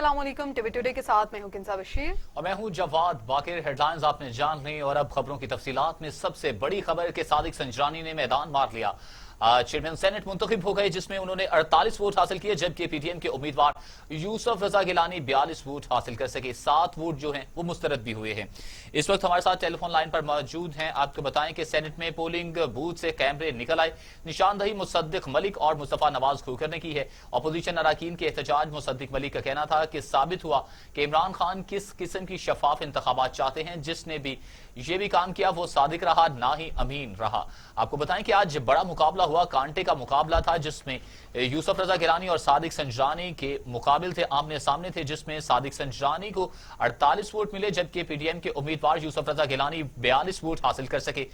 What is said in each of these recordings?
अस्सलाम वालेकुम। TV today के साथ मैं हूं किंसा बशीर और मैं हूं जवाद बाकिर। हेडलाइंस आपने जान ली और अब खबरों की तफसीलात में सबसे बड़ी खबर कि सादिक संजरानी ने मैदान मार लिया। चेयरमैन सेनेट मुंतखब हो गए जिसमें उन्होंने 48 वोट हासिल किए, जबकि पीटीएम के उम्मीदवार यूसुफ रजा गिलानी 42 वोट हासिल कर सके। 7 वोट जो हैं वो मुस्तरद भी हुए हैं। इस वक्त हमारे साथ टेलीफोन लाइन पर मौजूद हैं। आपको बताएं कि सेनेट में पोलिंग बूथ से कैमरे निकल आए। निशानदही मुसद्दिक मलिक और मुस्तफा नवाज खोकर ने की है। अपोजिशन अराकीन के एहतजाज मुसद्दिक मलिक का कहना था कि साबित हुआ कि इमरान खान किस किस्म की शफाफ इंतखाबात चाहते हैं। जिसने भी ये भी काम किया वो सादिक रहा, ना ही अमीन रहा। आपको बताएं कि आज बड़ा मुकाबला हुआ, कांटे का मुकाबला था, जिसमें यूसुफ रजा गिलानी और सादिक संजरानी के मुकाबिल थे, आमने सामने थे, जिसमें सादिक संजरानी को 48 वोट मिले, जबकि पीडीएम के उम्मीदवार यूसुफ रजा गिलानी 42 वोट हासिल कर सके।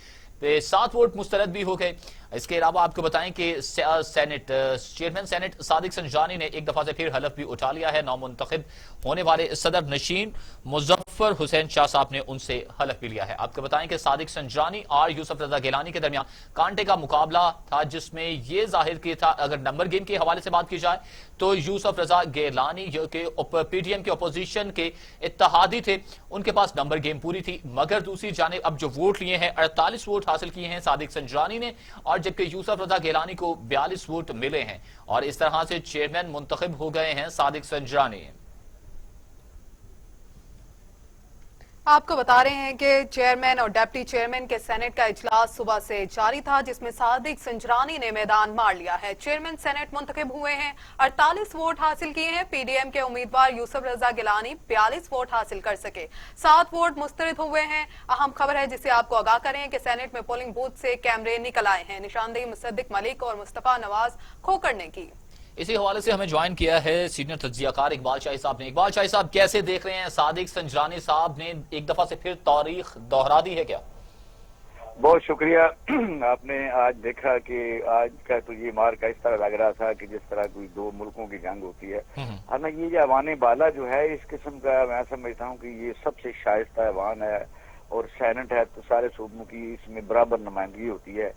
7 वोट मुस्तरद भी हो गए। इसके अलावा आपको बताएं कि चेयरमैन सेनेट सादिक संजरानी ने एक दफा से फिर हलफ भी उठा लिया है। नौमुंतखब होने वाले सदर नशीन मुजफ्फर हुसैन शाह साहब ने उनसे हलफ भी लिया है। आपको बताएं कि सादिक संजरानी और यूसुफ रजा गिलानी के दरमियान कांटे का मुकाबला था, जिसमें यह जाहिर किया था, अगर नंबर गेम के हवाले से बात की जाए तो यूसुफ रजा गिलानी के पीटीएम के अपोजिशन के इत्तेहादी थे, उनके पास नंबर गेम पूरी थी। मगर दूसरी जानिब अब जो वोट लिए हैं, 48 वोट हासिल किए हैं सादिक संजरानी ने, और जबकि यूसुफ रजा गिलानी को 42 वोट मिले हैं, और इस तरह से चेयरमैन मुंतखब हो गए हैं सादिक संजरानी। आपको बता रहे हैं कि चेयरमैन और डिप्टी चेयरमैन के सेनेट का इजलास सुबह से जारी था, जिसमें सादिक संजरानी ने मैदान मार लिया है। चेयरमैन सेनेट मुंतखब हुए हैं, 48 वोट हासिल किए हैं। पीडीएम के उम्मीदवार यूसुफ रजा गिलानी 42 वोट हासिल कर सके। 7 वोट मुस्तरद हुए हैं। अहम खबर है जिसे आपको आगाह करें कि सेनेट में पोलिंग बूथ से कैमरे निकल आए हैं। निशानदेही मुसद्दिक मलिक और मुस्तफा नवाज खोकर ने की। इसी हवाले से हमें ज्वाइन किया है सीनियर तज्जियाकार इकबाल शाही साहब ने। इकबाल शाही साहब, कैसे देख रहे हैं, सादिक संजरानी साहब ने एक दफा से फिर तारीख दोहरा दी है क्या? बहुत शुक्रिया। आपने आज देखा कि आज का तो ये मार का इस तरह लग रहा था कि जिस तरह कोई दो मुल्कों की जंग होती है। हालांकि ये जो अवान बाला जो है, इस किस्म का मैं समझता हूँ कि ये सबसे शाइस्ता अवान है, और सेनेट है तो सारे सूबों की इसमें बराबर नुमाइंदगी होती है।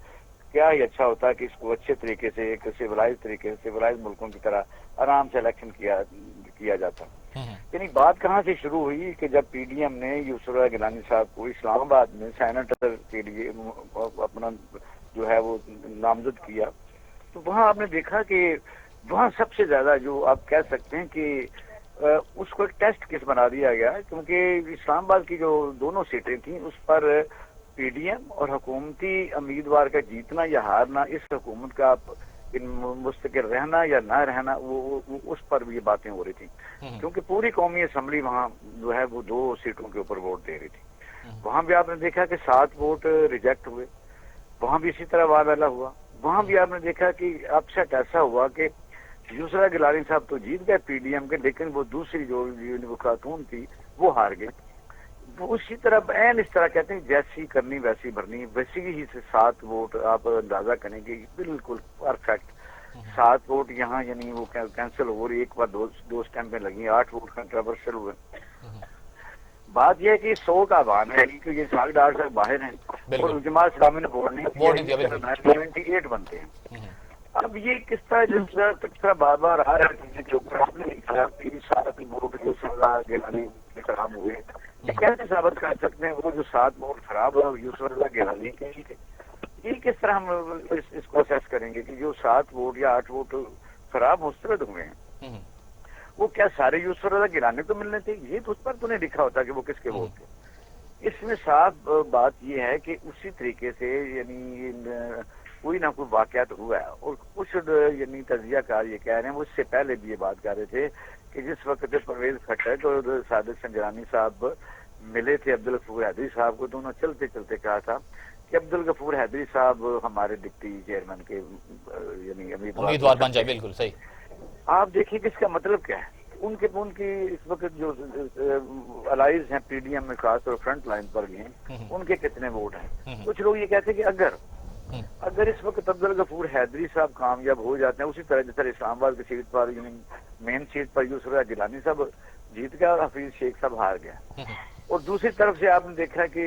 क्या ही अच्छा होता है कि इसको अच्छे तरीके से, एक सिविलाइज तरीके से, सिविलाइज मुल्कों की तरह आराम से इलेक्शन किया जाता। यानी बात कहाँ से शुरू हुई कि जब पीडीएम ने यूसुफ रजा गिलानी साहब को इस्लामाबाद में सेनेटर के लिए अपना जो है वो नामजद किया, तो वहाँ आपने देखा कि वहाँ सबसे ज्यादा जो आप कह सकते हैं कि उसको एक टेस्ट केस बना दिया गया, क्योंकि इस्लामाबाद की जो दोनों सीटें थी उस पर पीडीएम और हुकूमती उम्मीदवार का जीतना या हारना, इस हुकूमत का मुस्तकिल रहना या ना रहना, वो उस पर भी ये बातें हो रही थी, क्योंकि पूरी कौमी असम्बली वहाँ जो है वो 2 सीटों के ऊपर वोट दे रही थी। वहाँ भी आपने देखा कि 7 वोट रिजेक्ट हुए, वहाँ भी इसी तरह वाला हुआ। वहाँ भी आपने देखा कि अपसेट ऐसा हुआ कि यूसुफ रजा गिलानी साहब तो जीत गए पीडीएम के, लेकिन वो दूसरी जो खातून थी वो हार गई। उसी तरह एन इस तरह कहते हैं जैसी करनी वैसी भरनी, वैसी ही से 7 वोट आप अंदाजा करेंगे बिल्कुल परफेक्ट 7 वोट यहाँ, यानी वो कैंसिल हो रही, एक बार दो स्टैंपें लगी, 8 वोट कंट्रोवर्शियल हुए। बात यह है कि 100 का आह्वान है कि ये 8.5 तक बाहर हैं और जमात इस्लामी ने वोट नहीं दिया, 78 बनते हैं। अब ये किस तरह बार बार आ रहा है कि ऊपर आपने लिखा कि 7 वोट जो गिलानी के खराब हुए, कैसे साबित कर सकते हैं वो जो 7 वोट खराब हुआ यूसुफ रजा गिलानी के? ये किस तरह हम इसको असेस करेंगे कि जो 7 वोट या 8 वोट खराब मुस्तरद हुए हैं, वो क्या सारे यूसुफ रजा गिलानी तो मिलने थे? ये तो उस पर तो नहीं लिखा होता कि वो किसके वोट थे। इसमें साफ बात ये है कि उसी तरीके से यानी कोई ना कोई वाकयात हुआ है, और कुछ यानी तजियाकार ये कह रहे हैं, वो इससे पहले भी ये बात कर रहे थे कि जिस वक्त परवेज खट्टर और सादिक संजरानी साहब मिले थे अब्दुल गफूर हैदरी साहब को, दोनों चलते चलते कहा था कि अब्दुल गफूर हैदरी साहब हमारे डिप्टी चेयरमैन के यानी उम्मीदवार बन जाए। बिल्कुल सही। आप देखिए कि इसका मतलब क्या है। उनकी इस वक्त जो अलाइज हैं पीडीएम में, खास और फ्रंट लाइन पर भी हैं, उनके कितने वोट हैं? कुछ लोग ये कहते हैं कि अगर इस वक्त अब्दुल गफूर हैदरी साहब कामयाब हो जाते हैं, उसी तरह जिस तरह इस्लामाबाद की सीट पर मेन सीट पर यूसुफ रजा गिलानी साहब जीत गया और हफीज शेख साहब हार गया, और दूसरी तरफ से आपने देखा कि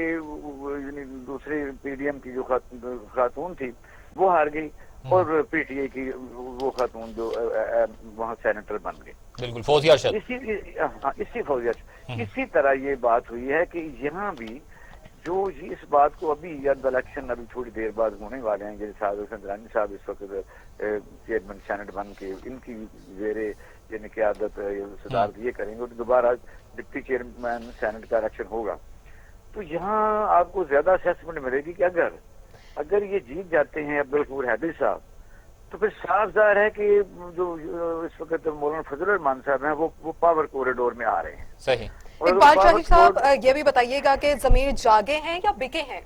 दूसरी पीडीएम की जो खातून थी वो हार गई, اور پی ٹی اے کی وہ خاتون جو وہاں سینیٹر بن گئے. بالکل فوزیہ ارشد. اسی فوجی اسی طرح یہ بات ہوئی ہے کہ یہاں بھی جو اس بات کو ابھی الیکشن ابھی تھوڑی دیر بعد ہونے والے ہیں. جیسے صادق سندرانی صاحب اس وقت چیئرمین سینٹ بن کے ان کی زیر یعنی قیادت صدارت یہ کریں گے اور دوبارہ ڈپٹی چیئرمین سینٹ کا الیکشن ہوگا. تو یہاں آپ کو زیادہ اسیسمنٹ ملے گی کہ اگر یہ جیت جاتے ہیں عبدالغفور حیدری صاحب تو پھر صاف ظاہر ہے کہ جو اس وقت مولانا فضل الرحمان صاحب ہیں وہ پاور کوریڈور میں آ رہے ہیں. صحیح. اقبال شاہی صاحب یہ بھی بتائیے گا کہ ضمیر جاگے ہیں یا بکے ہیں؟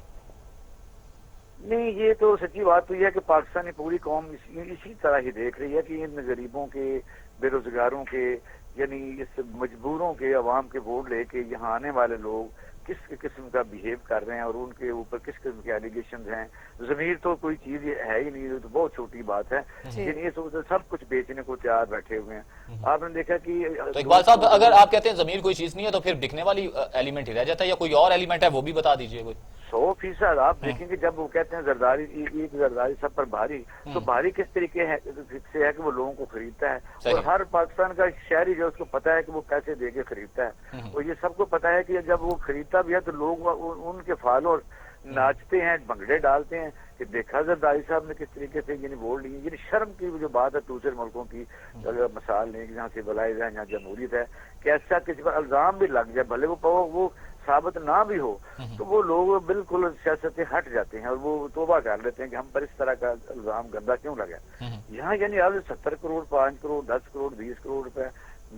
نہیں یہ تو سچی بات تو یہ ہے کہ پاکستانی پوری قوم اسی طرح ہی دیکھ رہی ہے کہ ان غریبوں کے بے روزگاروں کے یعنی اس مجبوروں کے عوام کے ووٹ لے کے یہاں آنے والے لوگ کس قسم کا بہیو کر رہے ہیں اور ان کے اوپر کس قسم کے ایلیگیشنز ہیں. ضمیر تو کوئی چیز ہے ہی نہیں, تو بہت چھوٹی بات ہے. لیکن یہ سب کچھ بیچنے کو تیار بیٹھے ہوئے ہیں. آپ نے دیکھا کہ تو اقبال صاحب اگر آپ کہتے ہیں ضمیر کوئی چیز نہیں ہے تو پھر بکنے والی ایلیمنٹ ہی رہ جاتا ہے یا کوئی اور ایلیمنٹ ہے وہ بھی بتا دیجئے. کوئی 100% آپ دیکھیں گے جب وہ کہتے ہیں زرداری سب پر بھاری, تو بھاری کس طریقے سے ہے کہ وہ لوگوں کو خریدتا ہے اور ہر پاکستان کا شہری جو اس کو پتا ہے کہ وہ پیسے دے کے خریدتا ہے. اور یہ سب کو پتا ہے کہ جب وہ خریدتا بھی ہے تو لوگ ان کے فالوور ناچتے ہیں, بھنگڑے ڈالتے ہیں کہ دیکھا زرداری صاحب نے کس طریقے سے یعنی ووٹ لی. یعنی شرم کی جو بات ہے دوسرے ملکوں کی اگر مثال لیں جہاں سے بلائز ہے, جہاں جمہوریت ہے, کہ ایسا کسی پر الزام بھی لگ جائے بھلے وہ ثابت نہ بھی ہو تو وہ لوگ بالکل سیاست سے ہٹ جاتے ہیں اور وہ توبہ کر لیتے ہیں کہ ہم پر اس طرح کا الزام گندا کیوں لگا. یہاں یعنی اب 70 کروڑ 5 کروڑ 10 کروڑ 20 کروڑ روپے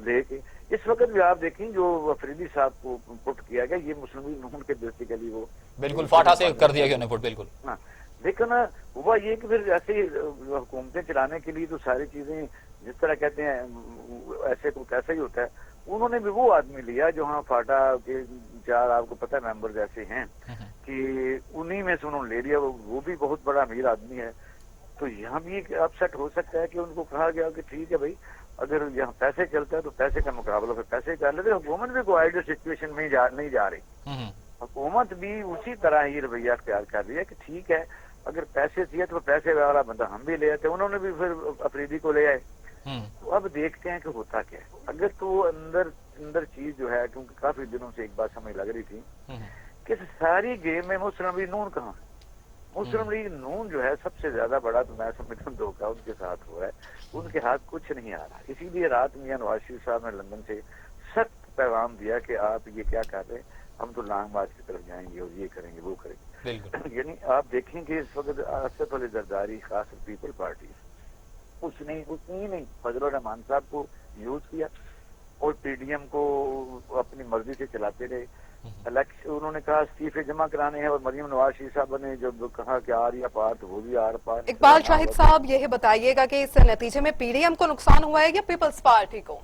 لے کے اس وقت بھی آپ دیکھیں جو افریدی صاحب کو پٹ کیا گیا یہ مسلم نون کے بیسیکلی وہ بالکل فاٹا سے کر دیا گیا انہیں پٹ. بالکل ہاں. لیکن ہوا یہ کہ پھر ایسے حکومتیں چلانے کے لیے تو ساری چیزیں جس طرح کہتے ہیں ایسے کو کیسا ہی ہوتا ہے. انہوں نے بھی وہ آدمی لیا جو ہاں فاٹا کے 4 آپ کو پتہ ہے ممبرز ایسے ہیں کہ انہی میں سے انہوں نے لے لیا. وہ بھی بہت بڑا امیر آدمی ہے. تو یہاں بھی ایک اپسیٹ ہو سکتا ہے کہ ان کو کہا گیا کہ ٹھیک ہے بھائی اگر یہاں پیسے چلتا ہے تو پیسے کا مقابلہ پھر پیسے کر لیتے. حکومت بھی کوئی آئیڈیل سچویشن میں نہیں جا رہی. حکومت بھی اسی طرح ہی رویہ اختیار کر رہی ہے کہ ٹھیک ہے اگر پیسے دیے تو پیسے والا بندہ ہم بھی لے آتے. انہوں نے بھی پھر افریدی کو لے آئے. تو اب دیکھتے ہیں کہ ہوتا کیا ہے. اگر تو اندر چیز جو ہے کیونکہ کافی دنوں سے ایک بات سمجھ لگ رہی تھی کہ ساری گیم میں مسلم لیگ نون کہاں. مسلم لیگ نون جو ہے سب سے زیادہ بڑا تو میں سمجھتا ہوں دھوکہ ان کے ساتھ ہوا ہے. ان کے ہاتھ کچھ نہیں آ رہا. اسی لیے رات میاں نواز شریف صاحب نے لندن سے سخت پیغام دیا کہ آپ یہ کیا کر رہے ہیں, ہم تو لانگ مارچ کی طرف جائیں گے اور یہ کریں گے وہ کریں گے. یعنی آپ دیکھیں کہ اس وقت اسد علی زرداری خاص پیپل پارٹی اس نے ہی نہیں فضل الرحمان صاحب کو یوز کیا اور پی ڈی ایم کو اپنی مرضی سے چلاتے رہے. انہوں نے کہا استعفے جمع کرانے ہیں اور مریم نواز شریف صاحب نے جب کہا کہ آر یا پار تو وہ بھی آر پار. اقبال شاہد صاحب یہ بتائیے گا کہ اس نتیجے میں پی ڈی ایم کو نقصان ہوا ہے یا پیپلز پارٹی کو؟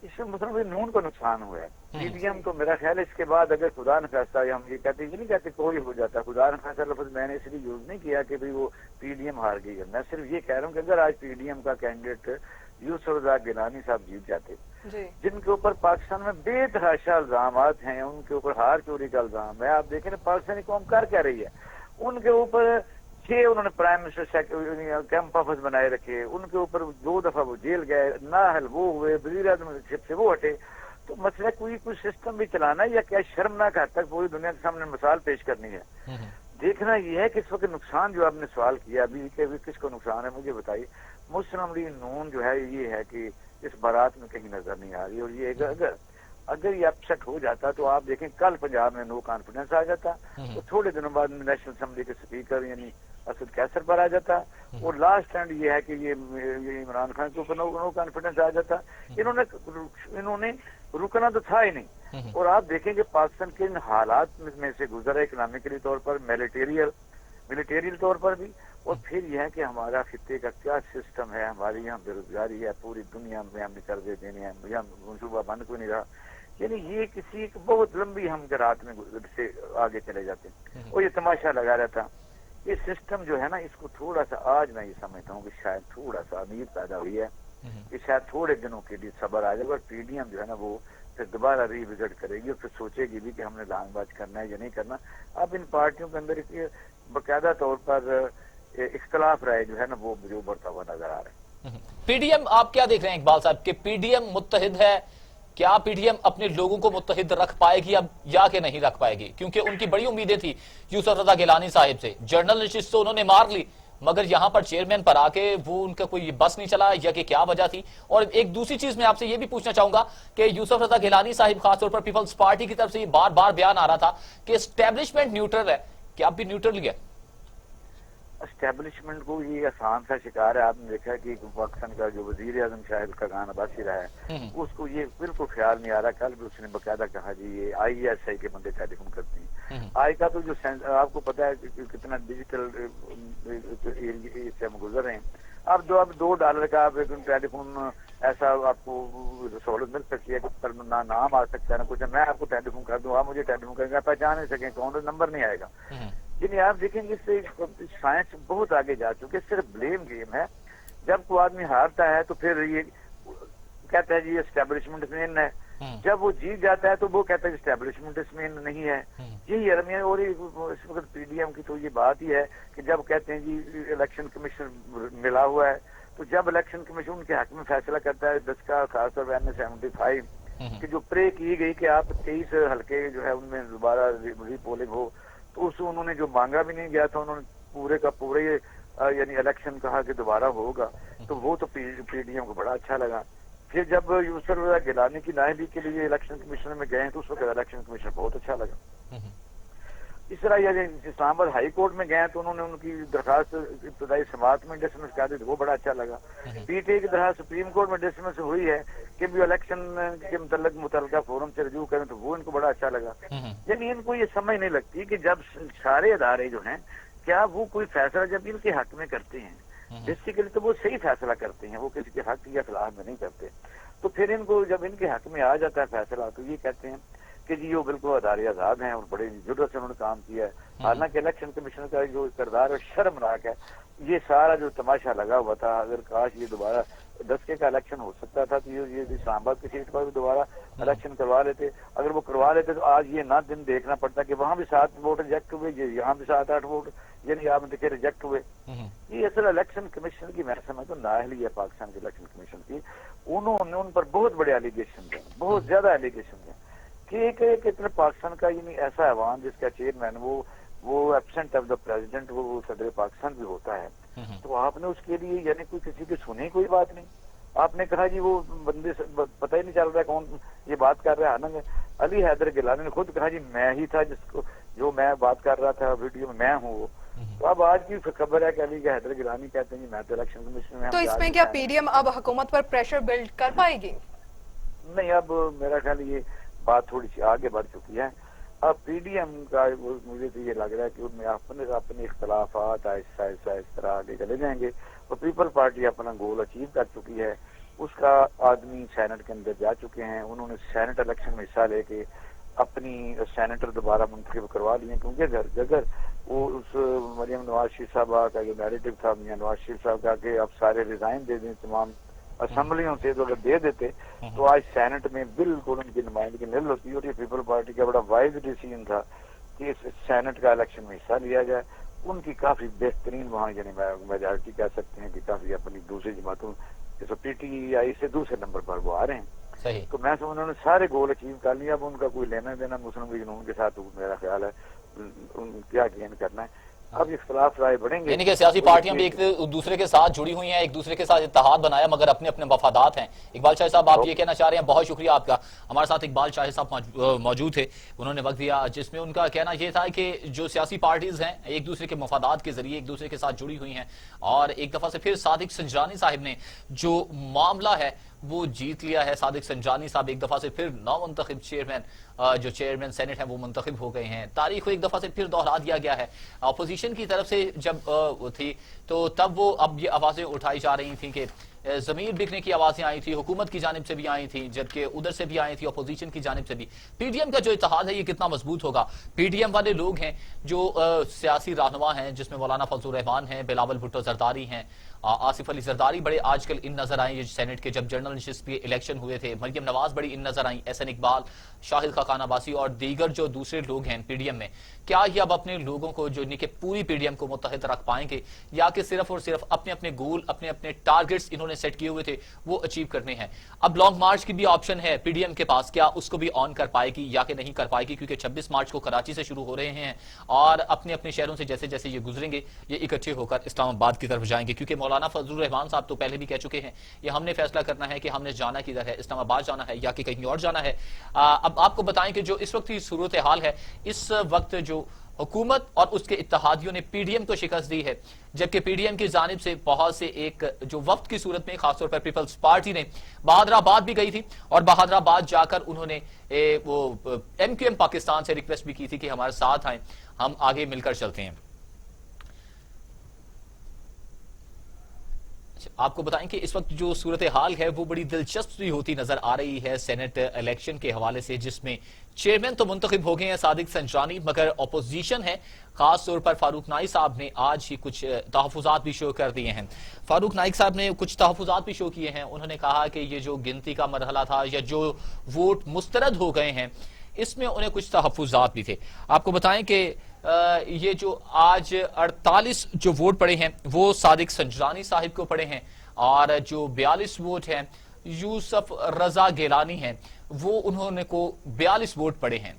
اس میں مسلم لیگ نون کو نقصان ہوا ہے. پی ڈی ایم کو میرا خیال ہے اس کے بعد اگر خدا نہ خواستہ ہم یہ کہتے یہ نہیں کہتے کوئی ہو جاتا. خدا نہ خواستہ لفظ میں نے اس لیے یوز نہیں کیا کہ وہ پی ڈی ایم ہار گئی ہے. میں صرف یہ کہہ رہا ہوں کہ اگر آج پی ڈی ایم کا کینڈیڈیٹ یوسف رضا گیلانی صاحب جیت جاتے جن کے اوپر پاکستان میں بے تحاشا الزامات ہیں, ان کے اوپر ہار چوری کا الزام ہے. آپ دیکھیں پاکستانی قوم کر کیا رہی ہے. ان کے اوپر 6 انہوں نے پرائم منسٹر کیمپ آفس بنائے رکھے, ان کے اوپر 2 دفعہ وہ جیل گئے, نااہل وہ ہوئے, وزیر اعظم شپ سے وہ ہٹے. تو مسئلہ کوئی سسٹم بھی چلانا ہے یا کیا شرمناک حد تک پوری دنیا کے سامنے مثال پیش کرنی ہے. دیکھنا یہ ہے کہ اس وقت نقصان جو آپ نے سوال کیا ابھی کہ کس کو نقصان ہے مجھے بتائیے. مسلم لیگ نون جو ہے یہ ہے کہ اس بارات میں کہیں نظر نہیں آ رہی. اور یہ اگر یہ اپسیٹ ہو جاتا تو آپ دیکھیں کل پنجاب میں نو کانفیڈنس آ جاتا تو تھوڑے دنوں بعد نیشنل اسمبلی کے اسپیکر یعنی اسد کیسر پر آ جاتا اور لاسٹ اینڈ یہ ہے کہ یہ عمران خان کے اوپر نو کانفیڈنس آ جاتا. انہوں نے رکنا تو تھا ہی نہیں. اور آپ دیکھیں کہ پاکستان کے ان حالات میں سے گزرا اکنامکلی طور پر ملیٹیریل طور پر بھی, اور پھر یہ ہے کہ ہمارا خطے کا کیا سسٹم ہے. ہماری یہاں بے روزگاری ہے, پوری دنیا میں ہم نے قرضے دینے ہیں, یہاں منصوبہ بند کوئی نہیں رہا. یعنی یہ کسی ایک بہت لمبی ہم رات میں سے آگے چلے جاتے ہیں اور یہ تماشا لگا رہتا. یہ سسٹم جو ہے نا اس کو تھوڑا سا آج میں یہ سمجھتا ہوں کہ شاید تھوڑا سا امید پیدا ہوئی ہے کہ شاید تھوڑے دنوں کے لیے صبر آ جائے گا. پی ڈی ایم جو ہے نا وہ پھر دوبارہ ری وزٹ کرے گی اور پھر سوچے گی بھی کہ ہم نے لانگ مارچ کرنا ہے یا نہیں کرنا. اب ان پارٹیوں کے اندر باقاعدہ طور پر इख्तलाफ राय जो है ना वो जो बढ़ता हुआ नजर आ रहा है। पीडीएम आप क्या देख रहे हैं इकबाल साहब कि पीडीएम मुत्तहिद है, क्या पीडीएम अपने लोगों को मुत्तहिद रख पाएगी अब या कि नहीं रख पाएगी? क्योंकि उनकी बड़ी उम्मीदें थी यूसुफ रजा गिलानी साहिब से, जनरल नशिस्त तो उन्होंने मार ली, मगर यहां पर चेयरमैन पर आके वो उनका कोई बस नहीं चला या कि क्या वजह थी? और एक दूसरी चीज मैं आपसे ये भी पूछना चाहूंगा कि यूसुफ रजा गिलानी साहिब खासतौर पर पीपल्स पार्टी की तरफ से बार बार बयान आ रहा था कि एस्टेब्लिशमेंट न्यूट्रल है, क्या आप भी न्यूट्रल है? एस्टेब्लिशमेंट को ये आसान सा शिकार है। आपने देखा है कि पाकिस्तान का जो वजीर आजम शायद का खान अब्बासी रहा है, उसको ये बिल्कुल ख्याल नहीं आ रहा। कल भी उसने बकायदा कहा जी ये ISI के बंदे टेलीफोन करते हैं। आई का तो जो आपको पता है कि कितना डिजिटल से हम गुजर रहे हैं। अब $2 का आप टेलीफोन ऐसा आपको सहूलत मिल सकती है पर ना नाम आ सकता है ना कुछ। मैं आपको टेलीफोन कर दूं, आप मुझे टेलीफोन करेंगे, पहचान नहीं सकें कौन, नंबर नहीं आएगा। यानी आप देखेंगे इससे साइंस बहुत आगे जा चुके, सिर्फ ब्लेम गेम है। जब कोई आदमी हारता है तो फिर ये कहता है जी एस्टेब्लिशमेंट इसमें है, जब वो जीत जाता है तो वो कहता है एस्टेब्लिशमेंट इसमें नहीं है। यही अरमिया और इस वक्त पीडीएम की तो ये बात ही है कि जब कहते हैं जी इलेक्शन कमीशन मिला हुआ है, तो जब इलेक्शन कमीशन उनके हक में फैसला करता है 10 का खासतौर पर N75 कि जो प्रे की गई कि आप 23 हल्के जो है उनमें दोबारा रीपोलिंग हो, तो उस उन्होंने जो मांगा भी नहीं गया था, उन्होंने पूरे का पूरे यानी इलेक्शन कहा कि दोबारा होगा, तो वो तो पीडीएम को बड़ा अच्छा लगा। फिर जब यूसुफ रजा गिलानी की नायबी के लिए इलेक्शन कमीशन में गए तो उस वक्त इलेक्शन कमीशन बहुत अच्छा लगा। इस तरह ये इस्लामाबाद हाई कोर्ट में गए तो उन्होंने उनकी दरखास्त इब्तदाई समाअत में डिसमिस कर दी, वो बड़ा अच्छा लगा। पीटीआई की दरखास्त सुप्रीम कोर्ट में डिसमिस हुई है कि भी इलेक्शन के मुतल्लिका फोरम से रिव्यू करें, तो वो इनको बड़ा अच्छा लगा। यानी इनको ये समझ नहीं लगती कि जब सारे अदारे जो हैं क्या वो कोई फैसला जब इनके हक में करते हैं बेसिकली तो वो सही फैसला करते हैं, वो किसी के हक या खिलाफ में नहीं करते। तो फिर इनको जब इनके हक में आ जाता है फैसला तो ये कहते हैं कि जी वो बिल्कुल अदारे आजाद हैं और बड़े जुर्रत से उन्होंने काम किया है। हालांकि इलेक्शन कमीशन का जो किरदार है शर्मनाक है। ये सारा जो तमाशा लगा हुआ था, अगर काश ये दोबारा 10 का इलेक्शन हो सकता था तो ये इस्लामाबाद की सीट पर भी दोबारा इलेक्शन करवा लेते। अगर वो करवा लेते तो आज ये ना दिन देखना पड़ता कि वहां भी 7 वोट रिजेक्ट हुए, यहाँ भी 7-8 वोट यानी आप देखिए रिजेक्ट हुए। ये असल इलेक्शन कमीशन की मैं समझ तो नाअहली है पाकिस्तान के इलेक्शन कमीशन की। उन्होंने उन पर बहुत बड़े एलिगेशन है, बहुत ज्यादा एलिगेशन है कि एक इतना पाकिस्तान का यानी ऐसा ऐवान जिसका चेयरमैन वो एब्सेंट ऑफ द प्रेसिडेंट वो सदर पाकिस्तान भी होता है, तो आपने उसके लिए यानी कोई किसी की सुनी कोई बात नहीं। आपने कहा जी वो बंदे पता ही नहीं चल रहा है कौन ये बात कर रहा है। हालांकि अली हैदर गिलानी ने खुद कहा जी मैं ही था जिसको जो मैं बात कर रहा था वीडियो में मैं हूँ। तो अब आज की खबर है कि अली हैदर गिलानी कहते हैं मैं तो इलेक्शन कमीशन में। तो इसमें क्या पीडीएम अब हुकूमत पर प्रेशर बिल्ड कर पाएगी? नहीं, अब मेरा ख्याल ये बात थोड़ी सी आगे बढ़ चुकी है। अब पीडीएम का मुझे तो ये लग रहा है कि उनमें अपने इख्तलाफात आहिस्ता इस तरह आगे चले जाएंगे और पीपल पार्टी अपना गोल अचीव कर चुकी है। उसका आदमी सेनेट के अंदर जा चुके हैं, उन्होंने सेनेट इलेक्शन में हिस्सा लेके अपनी सेनेटर दोबारा मुंतखब करवा लिए, क्योंकि अगर वो उस मरियम नवाज शरीफ साहबा का जो नैरेटिव था मियां नवाज शरीफ साहब का कि अब सारे रिजाइन दे दें तमाम असम्बलियों से, तो अगर दे देते तो आज सेनेट में बिल्कुल उनकी नुमाइंदगी निल होती। और ये पीपल पार्टी का बड़ा वाइज डिसीजन था कि इस सेनेट का इलेक्शन में हिस्सा लिया जाए। उनकी काफी बेहतरीन वहाँ यानी मेजॉरिटी कह सकते हैं कि काफी अपनी दूसरी जमातों जैसे PTI से दूसरे नंबर पर वो आ रहे हैं। सही। तो मैं समझ उन्होंने सारे गोल अचीव कर लिया। अब उनका कोई लेना देना मुस्लिम लीग नून के साथ मेरा ख्याल है क्या गेन करना है। अब इख्तलाफ राय बढ़ेंगे, यानी कि सियासी पार्टियां भी एक दूसरे के साथ जुड़ी हुई हैं, एक दूसरे के साथ इत्तेहाद बनाया मगर अपने अपने मफादात हैं। इकबाल शाह साहब आप ये कहना चाह रहे हैं? बहुत शुक्रिया आपका। हमारे साथ इकबाल शाह साहब मौजूद थे, उन्होंने वक्त दिया जिसमें उनका कहना यह था कि जो सियासी पार्टीज हैं एक दूसरे के मफादात के जरिए एक दूसरे के साथ जुड़ी हुई हैं और एक दफा से फिर सादिक संजरानी साहब ने जो मामला है वो जीत लिया है। सादिक संजरानी साहब एक दफा से फिर नौमुंतखब चेयरमैन जो चेयरमैन सेनेट है वो मुंतखब हो गए हैं। तारीख को एक दफा से फिर दोहरा दिया गया है। अपोजिशन की तरफ से जब थी तो तब वो अब ये आवाजें उठाई जा रही थी कि जमीर बिकने की आवाजें आई थी, हुकूमत की जानिब से भी आई थी, जबकि उधर से भी आई थी अपोजिशन की जानिब से भी। पीडीएम का जो इत्तेहाद है ये कितना मजबूत होगा? पीडीएम वाले लोग हैं जो सियासी रहनुमा हैं जिसमें मौलाना फजलुर रहमान हैं, बिलावल भुट्टो जरदारी हैं आसिफ अली जरदारी बड़े आजकल इन नजर आए, ये सेनेट के जब जनरल नशिस्त के इलेक्शन हुए थे, मरियम नवाज बड़ी इन नजर आई, एहसन इकबाल, शाहिद खाकान अब्बासी और दीगर जो दूसरे लोग हैं पीडीएम में। क्या ये अब अपने लोगों को जो इनके पूरी पीडीएम को मुत्तहिद रख पाएंगे, या कि सिर्फ और सिर्फ अपने अपने गोल, अपने अपने टारगेट्स इन्होंने सेट किए हुए थे वो अचीव करने हैं? अब लॉन्ग मार्च की भी ऑप्शन है पीडीएम के पास, क्या उसको भी ऑन कर पाएगी या कि नहीं कर पाएगी? क्योंकि 26 मार्च को कराची से शुरू हो रहे हैं और अपने अपने शहरों से जैसे जैसे ये गुजरेंगे ये इकट्ठे होकर इस्लामाबाद की तरफ जाएंगे। क्योंकि मौलाना फजलुर रहमान साहब तो पहले भी कह चुके हैं ये हमने फैसला करना है कि हमने जाना किधर है, इस्लामाबाद जाना है या कि कहीं और जाना है। अब आपको बताएं कि जो इस वक्त की सूरत हाल है, इस वक्त जो हुकूमत और उसके इत्तेहादियों ने पीडीएम को शिकस्त दी है, जबकि पीडीएम की जानिब से बहुत से एक जो वफ्द की सूरत में खासतौर पर पीपल्स पार्टी ने बहादुराबाद भी गई थी और बहादुराबाद जाकर उन्होंने वो एमक्यूएम पाकिस्तान से रिक्वेस्ट भी की थी कि हमारे साथ आए, हम आगे मिलकर चलते हैं। आपको बताएं कि इस वक्त जो सूरत हाल है वो बड़ी दिलचस्प होती नजर आ रही है सेनेट इलेक्शन के हवाले से, जिसमें चेयरमैन तो मुंतखब हो गए हैं सादिक संजरानी, मगर अपोजिशन है, खास तौर पर फारूक नाइक साहब ने आज ही कुछ तहफुजात भी शो कर दिए हैं। फारूक नाइक साहब ने कुछ तहफुजात भी शो किए हैं। उन्होंने कहा कि ये जो गिनती का मरहला था या जो वोट मुस्तरद हो गए हैं इसमें उन्हें कुछ तहफुजात भी थे। आपको बताएं कि ये जो आज 48 जो वोट पड़े हैं वो सादिक संजरानी साहिब को पड़े हैं और जो 42 वोट हैं यूसुफ रजा गिलानी हैं वो उन्होंने को 42 वोट पड़े हैं।